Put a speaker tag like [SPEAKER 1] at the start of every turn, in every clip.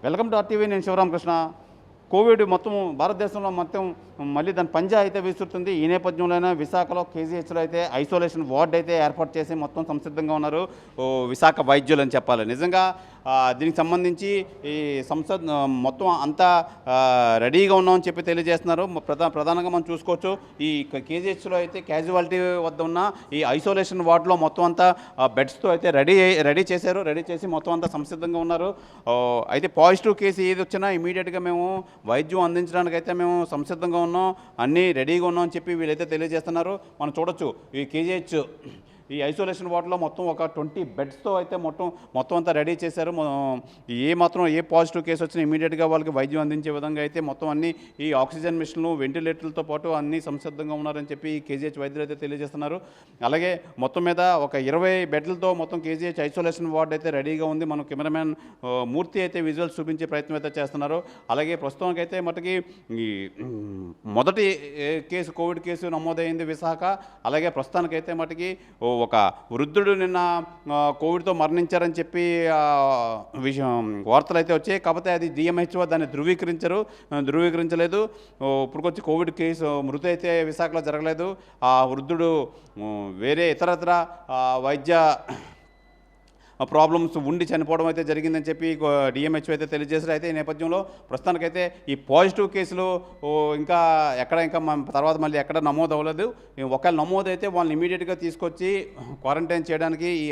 [SPEAKER 1] Welcome to RTV. నేను Sivaramakrishna. Covid మొత్తం భారతదేశంలో మొత్తం మళ్ళీ దాని పంజా అయితే విసురుతుంది. ఈ నేపథ్యంలోనే విశాఖలో కేజీహెచ్లో అయితే ఐసోలేషన్ వార్డ్ అయితే ఏర్పాటు చేసి మొత్తం సంసిద్ధంగా ఉన్నారు విశాఖ వైద్యులు అని చెప్పాలి. నిజంగా దీనికి సంబంధించి ఈ సంస్థ మొత్తం అంతా రెడీగా ఉన్నామని చెప్పి తెలియజేస్తున్నారు. ప్రధానంగా మనం చూసుకోవచ్చు, ఈ కేజీహెచ్లో అయితే క్యాజువాలిటీ వద్ద ఉన్న ఈ ఐసోలేషన్ వార్డులో మొత్తం అంతా బెడ్స్తో అయితే రెడీ చేసి మొత్తం అంతా సంసిద్ధంగా ఉన్నారు. అయితే పాజిటివ్ కేసు ఏది వచ్చినా ఇమీడియట్గా మేము వైద్యం అందించడానికి అయితే మేము సంసిద్ధంగా ఉన్నాం, అన్నీ రెడీగా ఉన్నాం అని చెప్పి వీళ్ళైతే తెలియజేస్తున్నారు. మనం చూడొచ్చు ఈ కేజీహెచ్ ఈ ఐసోలేషన్ వార్డులో మొత్తం ఒక 20 బెడ్స్తో అయితే మొత్తం అంతా రెడీ చేశారు. ఏ పాజిటివ్ కేసు వచ్చినా ఇమీడియట్గా వాళ్ళకి వైద్యం అందించే విధంగా అయితే మొత్తం అన్ని ఈ ఆక్సిజన్ మిషన్లు, వెంటిలేటర్లతో పాటు అన్నీ సంసిద్ధంగా ఉన్నారని చెప్పి కేజీహెచ్ వైద్యులు అయితే తెలియజేస్తున్నారు. అలాగే మొత్తం మీద ఒక 20 బెడ్లతో మొత్తం కేజీహెచ్ ఐసోలేషన్ వార్డు అయితే రెడీగా ఉంది. మన కెమెరామ్యాన్ మూర్తి అయితే విజువల్స్ చూపించే ప్రయత్నం అయితే చేస్తున్నారు. అలాగే ప్రస్తుతానికైతే మటుకి ఈ మొదటి కోవిడ్ కేసు నమోదైంది విశాఖ. అలాగే ప్రస్తుతానికైతే మటుకి ఒక వృద్ధుడు నిన్న కోవిడ్తో మరణించారని చెప్పి వార్తలు అయితే వచ్చాయి. కాకపోతే అది డిఎంహెచ్ఓ దాన్ని ధృవీకరించలేదు. ఇప్పుడుకొచ్చి కోవిడ్ కేసు మృతి అయితే విశాఖలో జరగలేదు. ఆ వృద్ధుడు వేరే ఇతరత్ర వైద్య ప్రాబ్లమ్స్ ఉండి చనిపోవడం అయితే జరిగిందని చెప్పి డిఎంహెచ్ఓ అయితే తెలియజేశారు. అయితే ఈ నేపథ్యంలో ప్రస్తుతానికైతే ఈ పాజిటివ్ కేసులు ఇంకా తర్వాత మళ్ళీ ఎక్కడ నమోదు అవ్వలేదు. ఒకవేళ నమోదైతే వాళ్ళని ఇమీడియట్గా తీసుకొచ్చి క్వారంటైన్ చేయడానికి ఈ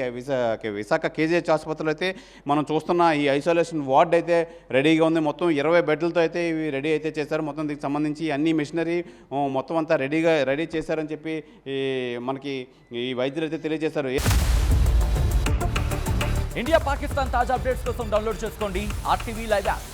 [SPEAKER 1] విశాఖ కేజీహెచ్ ఆసుపత్రిలో అయితే మనం చూస్తున్న ఈ ఐసోలేషన్ వార్డ్ అయితే రెడీగా ఉంది. మొత్తం 20 బెడ్లతో అయితే ఇవి రెడీ అయితే చేశారు. మొత్తం దీనికి సంబంధించి అన్ని మిషనరీ మొత్తం అంతా రెడీ చేశారని చెప్పి మనకి ఈ వైద్యులు అయితే తెలియజేశారు.
[SPEAKER 2] ఇండియా పాకిస్తాన్ తాజా అప్డేట్స్ కోసం డౌన్లోడ్ చేసుకోండి ఆర్టీవీ లైవ్ యాప్.